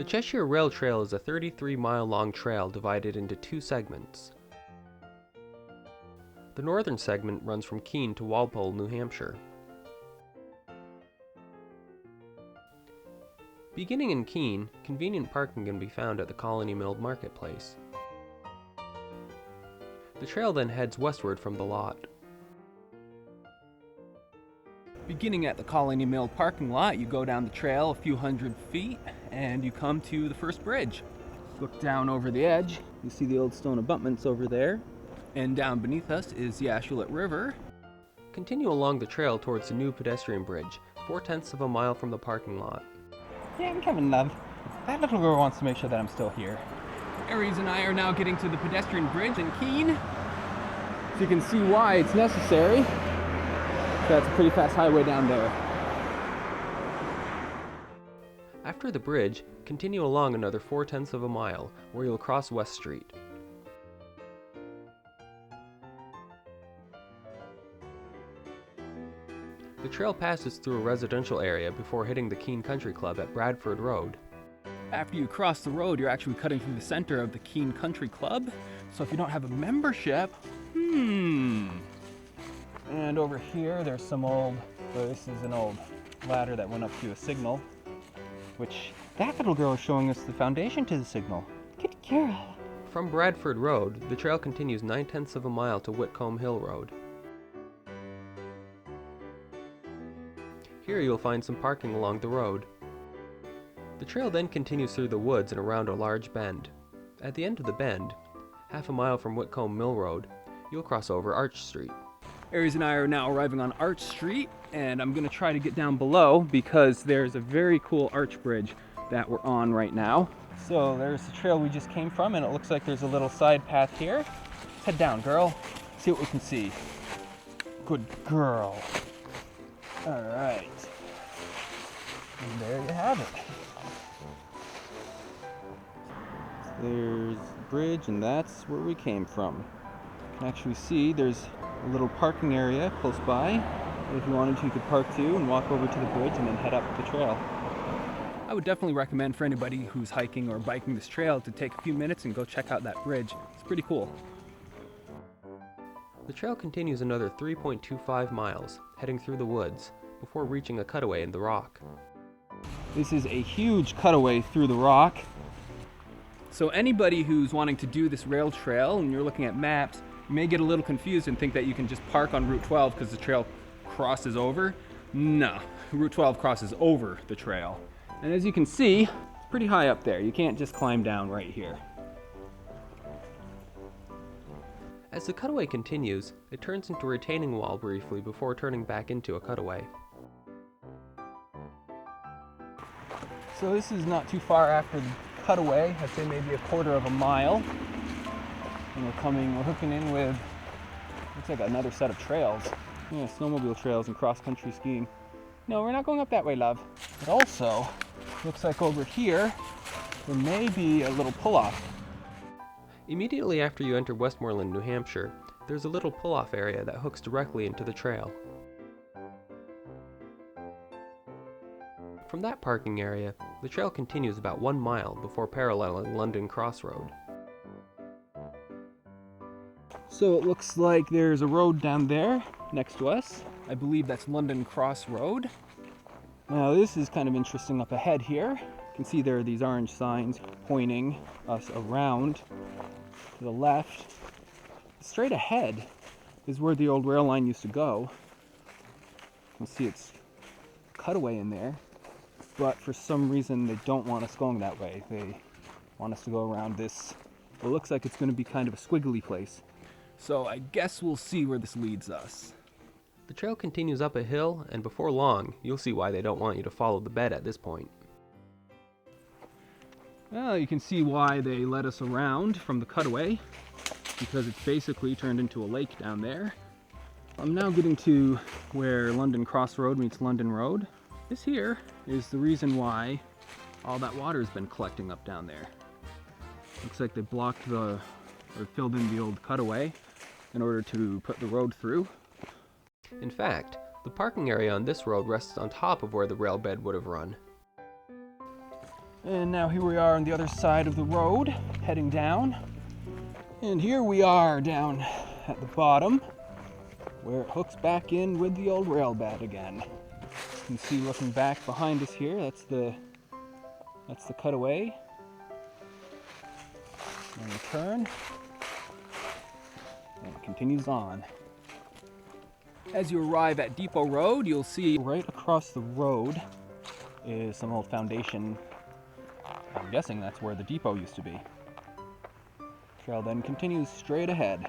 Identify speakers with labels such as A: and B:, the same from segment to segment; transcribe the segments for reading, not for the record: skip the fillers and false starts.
A: The Cheshire Rail Trail is a 33-mile-long trail divided into two segments. The northern segment runs from Keene to Walpole, New Hampshire. Beginning in Keene, convenient parking can be found at the Colony Mill Marketplace. The trail then heads westward from the lot.
B: Beginning at the Colony Mill parking lot, you go down the trail a few hundred feet and you come to the first bridge. Look down over the edge, you see the old stone abutments over there, and down beneath us is the Ashuelot River.
A: Continue along the trail towards the new pedestrian bridge, 4/10 of a mile from the parking lot.
B: Yeah, I'm Kevin Love. That little girl wants to make sure that I'm still here. Aries and I are now getting to the pedestrian bridge in Keene. So you can see why it's necessary. That's a pretty fast highway down there.
A: After the bridge, continue along another 4/10 of a mile, where you'll cross West Street. The trail passes through a residential area before hitting the Keene Country Club at Wentworth Road.
B: After you cross the road, you're actually cutting through the center of the Keene Country Club. So if you don't have a membership, And over here, there's some this is an old ladder that went up to a signal, which that little girl is showing us the foundation to the signal. Good girl.
A: From Bradford Road, the trail continues 9/10 of a mile to Whitcomb Hill Road. Here you'll find some parking along the road. The trail then continues through the woods and around a large bend. At the end of the bend, half a mile from Whitcomb Mill Road, you'll cross over Arch Street.
B: Aries and I are now arriving on Arch Street, and I'm going to try to get down below because there's a very cool arch bridge that we're on right now. So there's the trail we just came from, and it looks like there's a little side path here. Let's head down, girl. See what we can see. Good girl. All right. And there you have it. There's the bridge, and that's where we came from. You can actually see there's a little parking area close by. If you wanted to, you could park too and walk over to the bridge and then head up the trail. I would definitely recommend for anybody who's hiking or biking this trail to take a few minutes and go check out that bridge. It's pretty cool.
A: The trail continues another 3.25 miles, heading through the woods, before reaching a cutaway in the rock.
B: This is a huge cutaway through the rock. So anybody who's wanting to do this rail trail and you're looking at maps, you may get a little confused and think that you can just park on Route 12 because the trail crosses over. No, Route 12 crosses over the trail. And as you can see, it's pretty high up there. You can't just climb down right here.
A: As the cutaway continues, it turns into a retaining wall briefly before turning back into a cutaway.
B: So this is not too far after the cutaway. I'd say maybe a quarter of a mile. And we're hooking in with, looks like another set of trails. Yeah, snowmobile trails and cross-country skiing. No, we're not going up that way, love. But also, looks like over here, there may be a little pull-off.
A: Immediately after you enter Westmoreland, New Hampshire, there's a little pull-off area that hooks directly into the trail. From that parking area, the trail continues about 1 mile before paralleling London Cross Road.
B: So it looks like there's a road down there next to us. I believe that's London Cross Road. Now this is kind of interesting up ahead here. You can see there are these orange signs pointing us around to the left. Straight ahead is where the old rail line used to go. You can see it's cutaway in there, but for some reason they don't want us going that way. They want us to go around this. It looks like it's going to be kind of a squiggly place. So I guess we'll see where this leads us.
A: The trail continues up a hill, and before long, you'll see why they don't want you to follow the bed at this point.
B: Well, you can see why they let us around from the cutaway, because it's basically turned into a lake down there. I'm now getting to where London Cross Road meets London Road. This here is the reason why all that water has been collecting up down there. Looks like they blocked or filled in the old cutaway in order to put the road through.
A: In fact, the parking area on this road rests on top of where the rail bed would have run.
B: And now here we are on the other side of the road, heading down. And here we are down at the bottom, where it hooks back in with the old rail bed again. You can see looking back behind us here, that's the cutaway. And we turn, and it continues on. As you arrive at Depot Road, you'll see right across the road is some old foundation. I'm guessing that's where the depot used to be. Trail then continues straight ahead.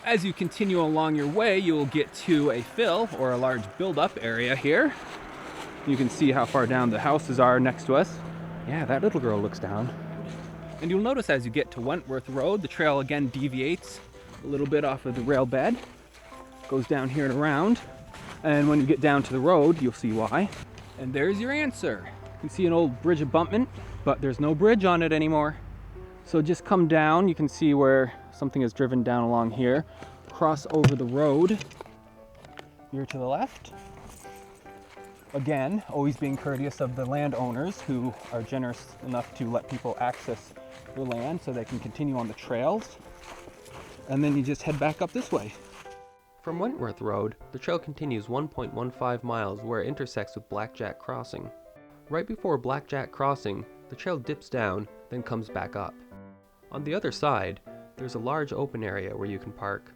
B: As you continue along your way, you'll get to a fill, or a large build-up area here. You can see how far down the houses are next to us. Yeah, that little girl looks down. And you'll notice as you get to Wentworth Road, the trail again deviates a little bit off of the rail bed. Goes down here and around. And when you get down to the road, you'll see why. And there's your answer. You see an old bridge abutment, but there's no bridge on it anymore. So just come down, you can see where something is driven down along here. Cross over the road here to the left. Again, always being courteous of the landowners who are generous enough to let people access their land so they can continue on the trails. And then you just head back up this way.
A: From Wentworth Road, the trail continues 1.15 miles where it intersects with Blackjack Crossing. Right before Blackjack Crossing, the trail dips down, then comes back up. On the other side, there's a large open area where you can park.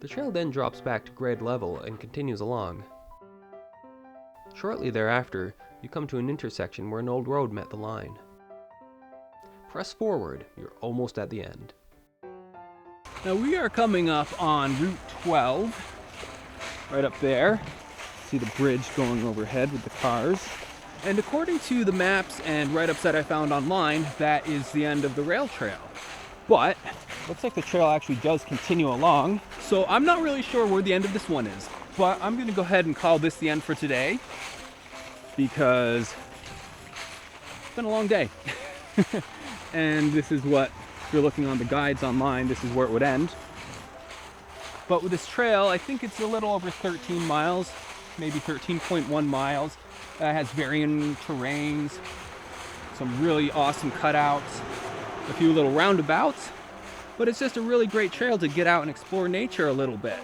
A: The trail then drops back to grade level and continues along. Shortly thereafter, you come to an intersection where an old road met the line. Press forward, you're almost at the end.
B: Now we are coming up on Route 12, right up there. See the bridge going overhead with the cars. And according to the maps and write-ups that I found online, that is the end of the rail trail. But looks like the trail actually does continue along. So I'm not really sure where the end of this one is, but I'm gonna go ahead and call this the end for today because it's been a long day. And this is what, if you're looking on the guides online, this is where it would end. But with this trail, I think it's a little over 13 miles, maybe 13.1 miles. It has varying terrains, some really awesome cutouts, a few little roundabouts, but it's just a really great trail to get out and explore nature a little bit.